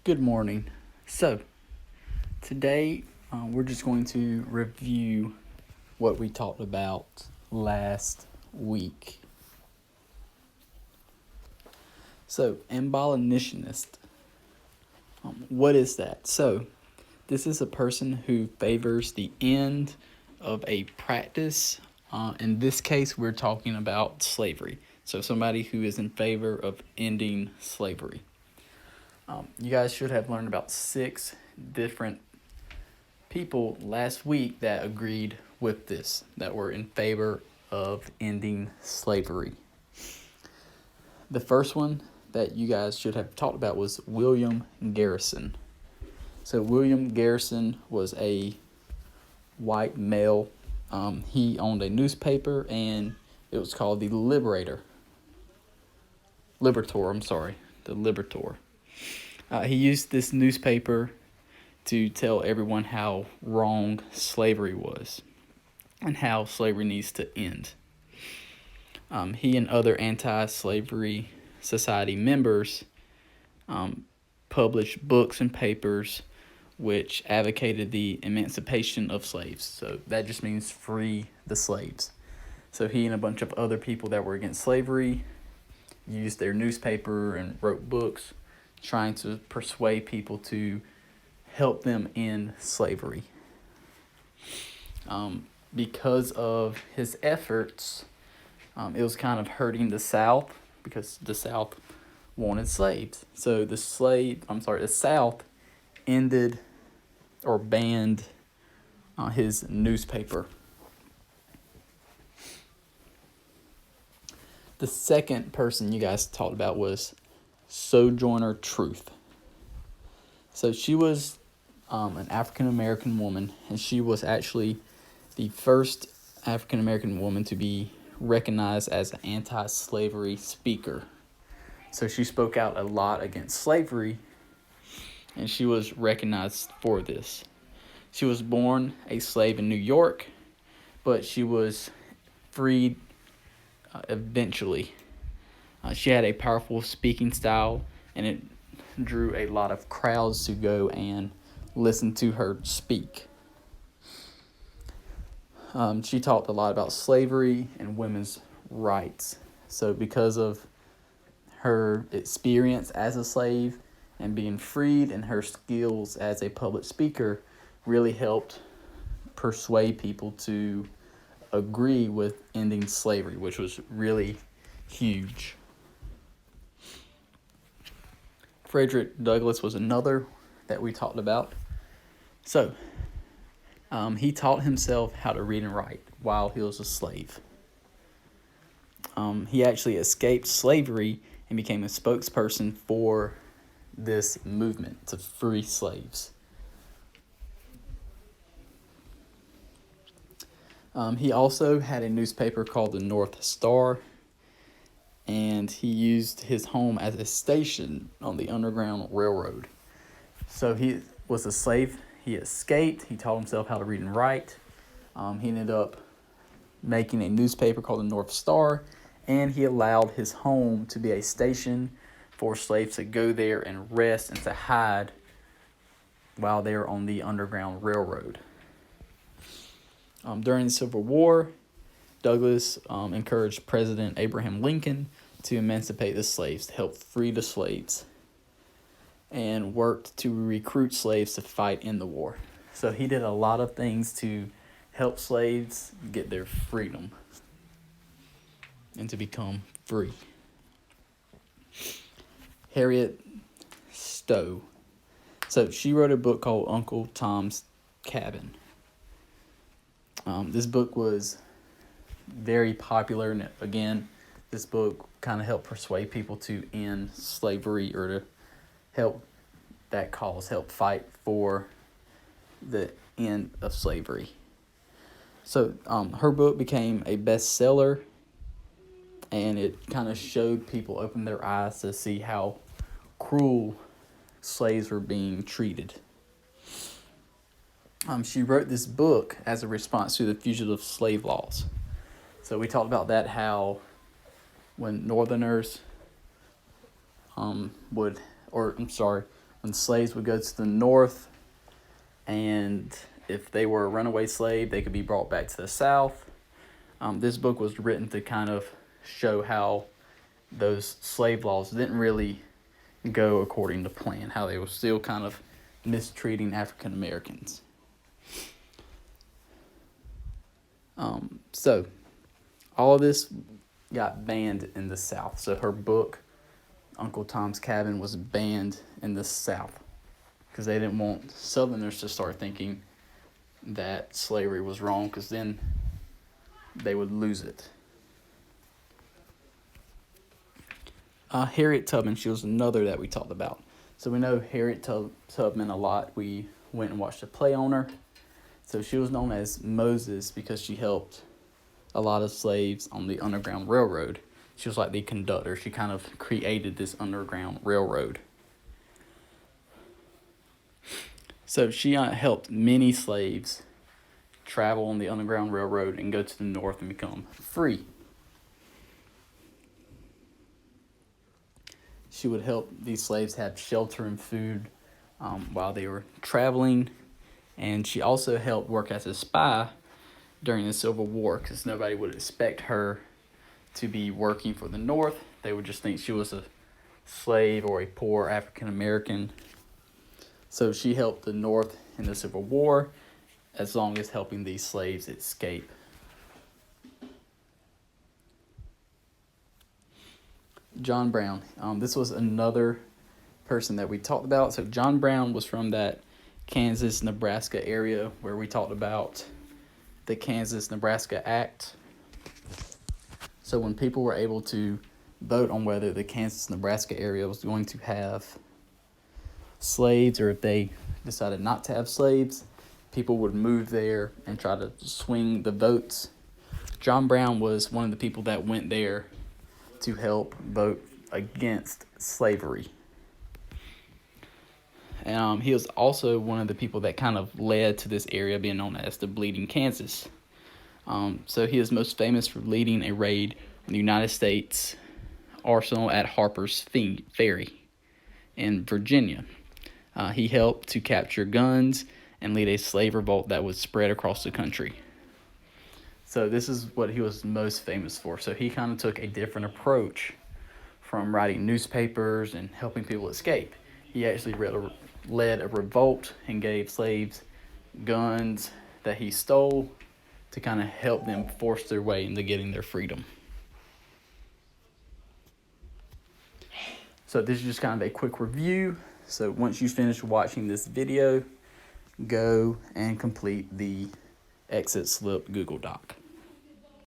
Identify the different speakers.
Speaker 1: Good morning. So, today we're just going to review what we talked about last week. So, abolitionist. What is that? So, this is a person who favors the end of a practice. In this case, we're talking about slavery. So, somebody who is in favor of ending slavery. You guys should have learned about 6 different people last week that agreed with this, that were in favor of ending slavery. The first one that you guys should have talked about was William Garrison. So William Garrison was a white male. He owned a newspaper, and it was called the Liberator. The Liberator. He used this newspaper to tell everyone how wrong slavery was and how slavery needs to end. He and other anti-slavery society members published books and papers which advocated the emancipation of slaves. So that just means free the slaves. So he and a bunch of other people that were against slavery used their newspaper and wrote books trying to persuade people to help them end slavery. Because of his efforts, it was kind of hurting the South because the South wanted slaves. So the South ended or banned his newspaper. The second person you guys talked about was Sojourner Truth. So she was an African-American woman, and she was actually the first African-American woman to be recognized as an anti-slavery speaker. So she spoke out a lot against slavery, and she was recognized for this. She was born a slave in New York, but she was freed eventually. She had a powerful speaking style, and it drew a lot of crowds to go and listen to her speak. She talked a lot about slavery and women's rights. So because of her experience as a slave and being freed, and her skills as a public speaker really helped persuade people to agree with ending slavery, which was really huge. Frederick Douglass was another that we talked about. So, he taught himself how to read and write while he was a slave. He actually escaped slavery and became a spokesperson for this movement to free slaves. He also had a newspaper called the North Star, and he used his home as a station on the Underground Railroad. So he was a slave. He escaped. He taught himself how to read and write. He ended up making a newspaper called the North Star, and he allowed his home to be a station for slaves to go there and rest and to hide while they were on the Underground Railroad. During the Civil War, Douglass encouraged President Abraham Lincoln to emancipate the slaves, to help free the slaves, and worked to recruit slaves to fight in the war. So he did a lot of things to help slaves get their freedom and to become free. Harriet Stowe. So she wrote a book called Uncle Tom's Cabin. This book was very popular, and again, this book kind of helped persuade people to end slavery, or to help fight for the end of slavery. So her book became a bestseller, and it kind of showed people, opened their eyes to see how cruel slaves were being treated. She wrote this book as a response to the fugitive slave laws. So we talked about that, how when Northerners when slaves would go to the north, and if they were a runaway slave, they could be brought back to the south. This book was written to kind of show how those slave laws didn't really go according to plan, how they were still kind of mistreating African Americans. So all of this got banned in the South. So her book, Uncle Tom's Cabin, was banned in the South because they didn't want Southerners to start thinking that slavery was wrong, because then they would lose it. Harriet Tubman, she was another that we talked about. So we know Harriet Tubman a lot. We went and watched a play on her. So she was known as Moses because she helped a lot of slaves on the Underground Railroad. She was like the conductor. She kind of created this Underground Railroad. So she helped many slaves travel on the Underground Railroad and go to the north and become free. She would help these slaves have shelter and food while they were traveling. And she also helped work as a spy during the Civil War, because nobody would expect her to be working for the North. They would just think she was a slave or a poor African American. So she helped the North in the Civil War, as long as helping these slaves escape. John Brown. This was another person that we talked about. So John Brown was from that Kansas, Nebraska area where we talked about the Kansas-Nebraska Act. So when people were able to vote on whether the Kansas-Nebraska area was going to have slaves, or if they decided not to have slaves, people would move there and try to swing the votes. John Brown was one of the people that went there to help vote against slavery. And he was also one of the people that kind of led to this area being known as the Bleeding Kansas. So he is most famous for leading a raid on the United States arsenal at Harper's Ferry in Virginia. He helped to capture guns and lead a slave revolt that would spread across the country. So this is what he was most famous for. So he kind of took a different approach from writing newspapers and helping people escape. He actually led a revolt and gave slaves guns that he stole to kind of help them force their way into getting their freedom. So this is just kind of a quick review. So once you finish watching this video, go and complete the exit slip Google Doc.